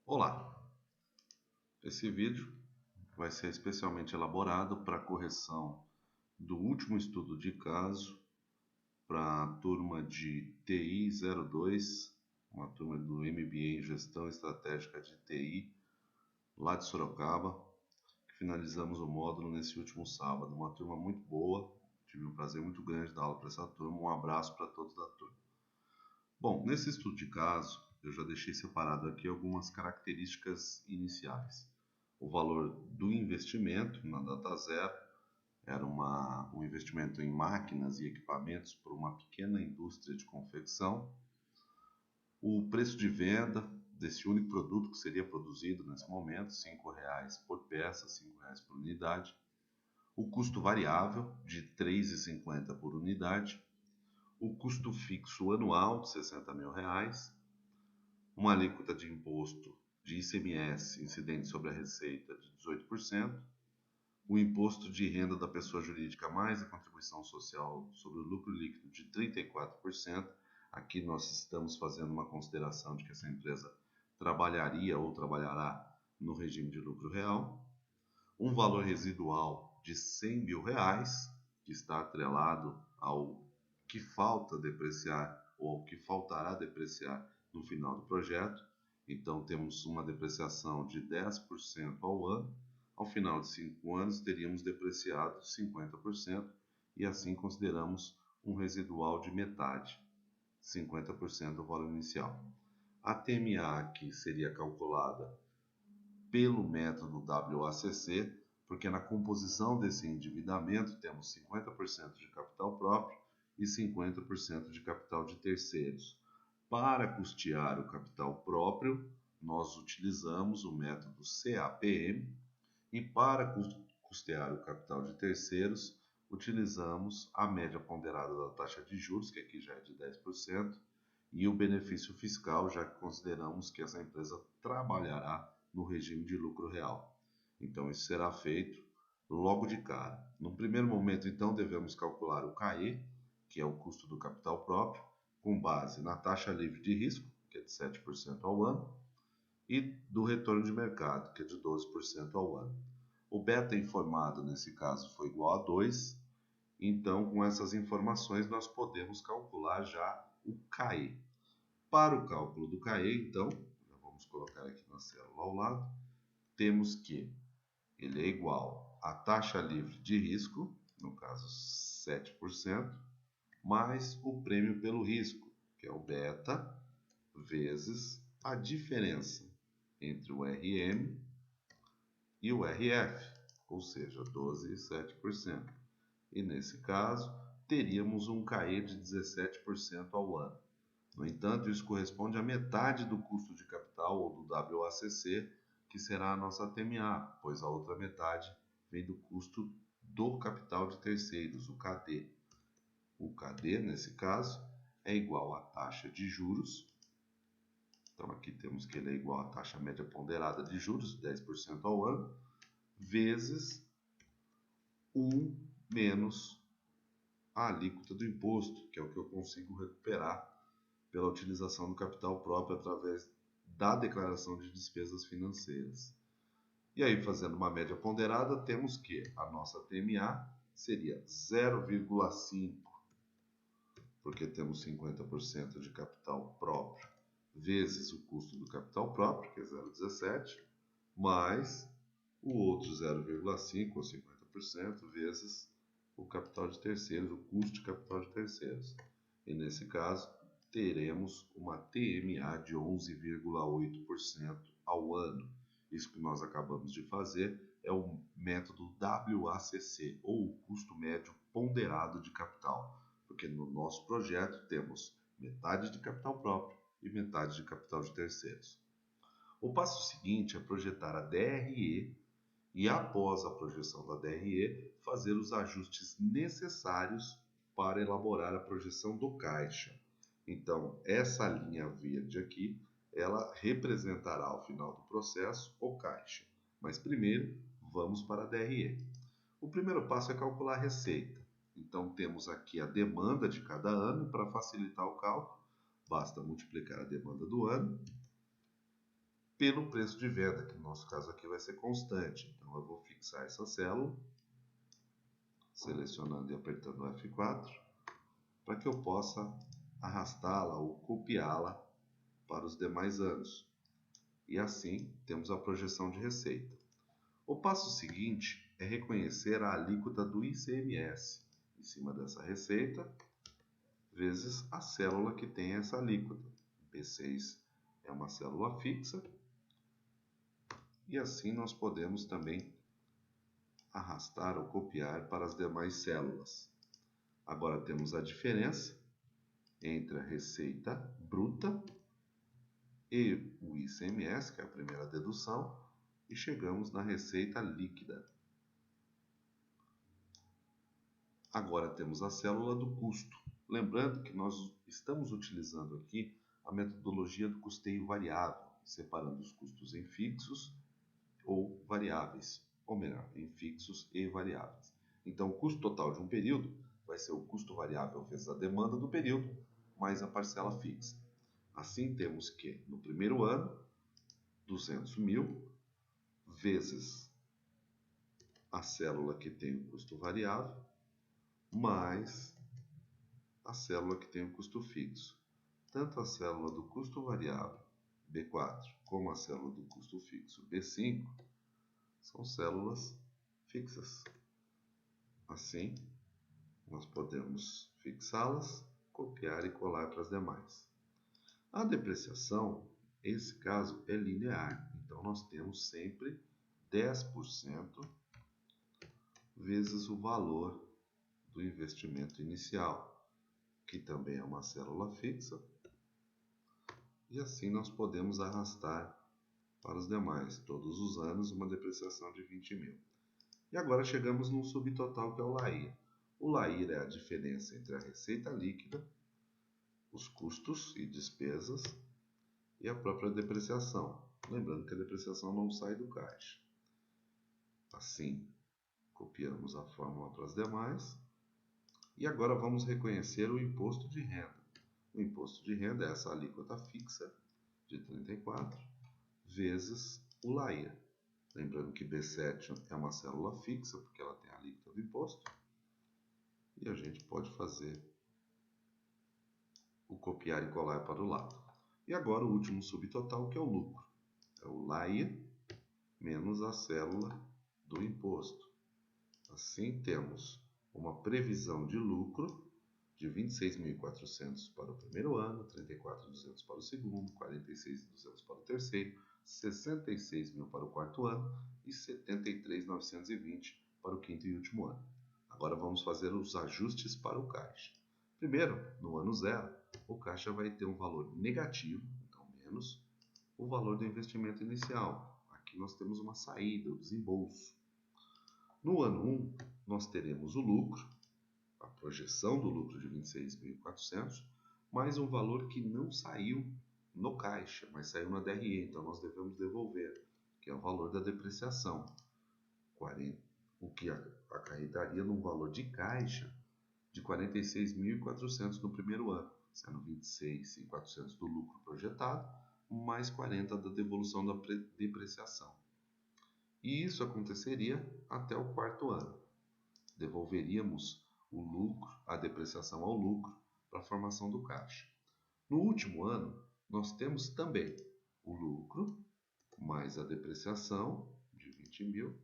Olá, esse vídeo vai ser especialmente elaborado para correção do último estudo de caso para a turma de TI 02, uma turma do MBA em Gestão Estratégica de TI, lá de Sorocaba, que finalizamos o módulo nesse último sábado. Uma turma muito boa, tive um prazer muito grande dar aula para essa turma. Um abraço para todos da turma. Bom, nesse estudo de caso, eu já deixei separado aqui algumas características iniciais. O valor do investimento na data zero era um investimento em máquinas e equipamentos por uma pequena indústria de confecção. O preço de venda desse único produto que seria produzido nesse momento, R$ 5,00 por peça, R$ 5,00 por unidade. O custo variável de R$ 3,50 por unidade. O custo fixo anual de R$ 60 mil, uma alíquota de imposto de ICMS incidente sobre a receita de 18%, o imposto de renda da pessoa jurídica mais a contribuição social sobre o lucro líquido de 34%. Aqui nós estamos fazendo uma consideração de que essa empresa trabalharia ou trabalhará no regime de lucro real. Um valor residual de R$ 100 mil, que está atrelado ao que falta depreciar ou ao que faltará depreciar no final do projeto. Então temos uma depreciação de 10% ao ano. Ao final de 5 anos teríamos depreciado 50% e assim consideramos um residual de metade, 50% do valor inicial. A TMA aqui seria calculada pelo método WACC, porque na composição desse endividamento temos 50% de capital próprio e 50% de capital de terceiros. Para custear o capital próprio, nós utilizamos o método CAPM e para custear o capital de terceiros, utilizamos a média ponderada da taxa de juros, que aqui já é de 10%, e o benefício fiscal, já que consideramos que essa empresa trabalhará no regime de lucro real. Então, isso será feito logo de cara. No primeiro momento, então, devemos calcular o CAE, que é o custo do capital próprio, com base na taxa livre de risco, que é de 7% ao ano, e do retorno de mercado, que é de 12% ao ano. O beta informado, nesse caso, foi igual a 2, então, com essas informações, nós podemos calcular já o CAE. Para o cálculo do CAE, então, já vamos colocar aqui na célula ao lado, temos que ele é igual à taxa livre de risco, no caso 7%, mais o prêmio pelo risco, que é o beta, vezes a diferença entre o RM e o RF, ou seja, 12 e 7%. E nesse caso, teríamos um CAE de 17% ao ano. No entanto, isso corresponde à metade do custo de capital ou do WACC, que será a nossa TMA, pois a outra metade vem do custo do capital de terceiros, o CAD. O CAD, nesse caso, é igual à taxa de juros. Então, aqui temos que ele é igual à taxa média ponderada de juros, 10% ao ano, vezes 1 menos a alíquota do imposto, que é o que eu consigo recuperar pela utilização do capital próprio através da declaração de despesas financeiras. E aí, fazendo uma média ponderada, temos que a nossa TMA seria 0,5, porque temos 50% de capital próprio, vezes o custo do capital próprio, que é 0,17, mais o outro 0,5 ou 50% vezes o capital de terceiros, o custo de capital de terceiros. E nesse caso, teremos uma TMA de 11,8% ao ano. Isso que nós acabamos de fazer é o método WACC, ou o custo médio ponderado de capital, porque no nosso projeto temos metade de capital próprio e metade de capital de terceiros. O passo seguinte é projetar a DRE e, após a projeção da DRE, fazer os ajustes necessários para elaborar a projeção do caixa. Então, essa linha verde aqui, ela representará ao final do processo o caixa. Mas primeiro, vamos para a DRE. O primeiro passo é calcular a receita. Então, temos aqui a demanda de cada ano. Para facilitar o cálculo, basta multiplicar a demanda do ano pelo preço de venda, que no nosso caso aqui vai ser constante. Então eu vou fixar essa célula, selecionando e apertando o F4, para que eu possa arrastá-la ou copiá-la para os demais anos. E assim temos a projeção de receita. O passo seguinte é reconhecer a alíquota do ICMS em cima dessa receita, vezes a célula que tem essa alíquota. B6 é uma célula fixa, e assim nós podemos também arrastar ou copiar para as demais células. Agora temos a diferença entre a receita bruta e o ICMS, que é a primeira dedução, e chegamos na receita líquida. Agora temos a célula do custo. Lembrando que nós estamos utilizando aqui a metodologia do custeio variável, separando os custos em fixos ou variáveis, ou melhor, em fixos e variáveis. Então, o custo total de um período vai ser o custo variável vezes a demanda do período, mais a parcela fixa. Assim, temos que, no primeiro ano, 200 mil vezes a célula que tem o custo variável, mais a célula que tem o custo fixo. Tanto a célula do custo variável, B4, como a célula do custo fixo, B5, são células fixas. Assim, nós podemos fixá-las, copiar e colar para as demais. A depreciação, esse caso, é linear. Então, nós temos sempre 10% vezes o valor do investimento inicial, que também é uma célula fixa. E assim nós podemos arrastar para os demais, todos os anos, uma depreciação de 20 mil. E agora chegamos num subtotal que é o LAIR. O LAIR é a diferença entre a receita líquida, os custos e despesas e a própria depreciação. Lembrando que a depreciação não sai do caixa. Assim, copiamos a fórmula para as demais. E agora vamos reconhecer o imposto de renda. O imposto de renda é essa alíquota fixa de 34 vezes o LAIR. Lembrando que B7 é uma célula fixa, porque ela tem a alíquota do imposto. E a gente pode fazer o copiar e colar para o lado. E agora o último subtotal, que é o lucro. É o LAIR menos a célula do imposto. Assim, temos uma previsão de lucro de 26.400 para o primeiro ano, 34.200 para o segundo, 46.200 para o terceiro, 66 mil para o quarto ano e 73.920 para o quinto e último ano. Agora vamos fazer os ajustes para o caixa. Primeiro, no ano zero, o caixa vai ter um valor negativo, então menos o valor do investimento inicial. Aqui nós temos uma saída, o desembolso. No ano 1, nós teremos o lucro, a projeção do lucro de 26.400, mais um valor que não saiu no caixa, mas saiu na DRE, então nós devemos devolver, que é o valor da depreciação, o que acarretaria num valor de caixa de 46.400 no primeiro ano, sendo 26.400 do lucro projetado, mais 40 da devolução da depreciação. E isso aconteceria até o quarto ano. Devolveríamos o lucro, a depreciação ao lucro, para a formação do caixa. No último ano, nós temos também o lucro, mais a depreciação de 20 mil,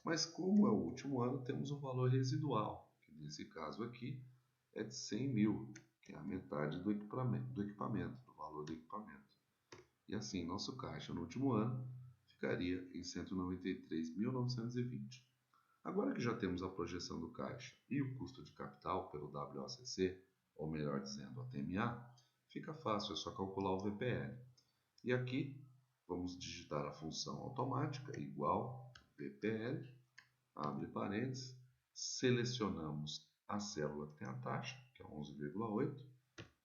mas como é o último ano, temos um valor residual, que nesse caso aqui é de 100 mil, que é a metade do equipamento, do valor do equipamento. E assim, nosso caixa no último ano ficaria em 193.920. Agora que já temos a projeção do caixa e o custo de capital pelo WACC, ou melhor dizendo, a TMA, fica fácil, é só calcular o VPL. E aqui vamos digitar a função automática igual VPL, abre parênteses, selecionamos a célula que tem a taxa, que é 11,8,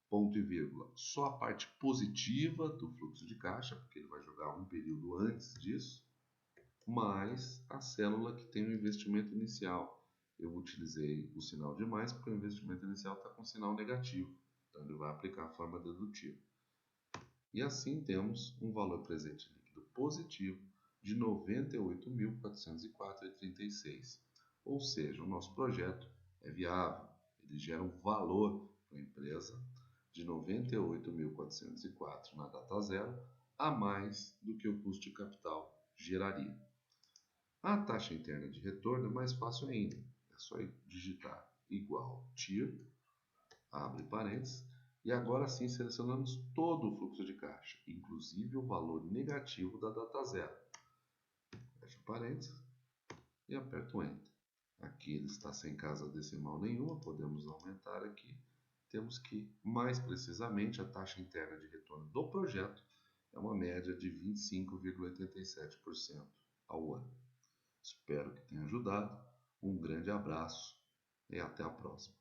ponto e vírgula, só a parte positiva do fluxo de caixa, porque ele vai jogar um período antes disso, mais a célula que tem o investimento inicial. Eu utilizei o sinal de mais porque o investimento inicial está com sinal negativo, então ele vai aplicar a forma dedutiva. E assim temos um valor presente líquido positivo de 98.404,36. Ou seja, o nosso projeto é viável, ele gera um valor para a empresa de 98.404 na data zero, a mais do que o custo de capital geraria. A taxa interna de retorno é mais fácil ainda, é só digitar igual TIR, abre parênteses, e agora sim selecionamos todo o fluxo de caixa, inclusive o valor negativo da data zero. Fecha parênteses e aperto o Enter. Aqui ele está sem casa decimal nenhuma, podemos aumentar aqui. Temos que, mais precisamente, a taxa interna de retorno do projeto é uma média de 25,87% ao ano. Espero que tenha ajudado. Um grande abraço e até a próxima.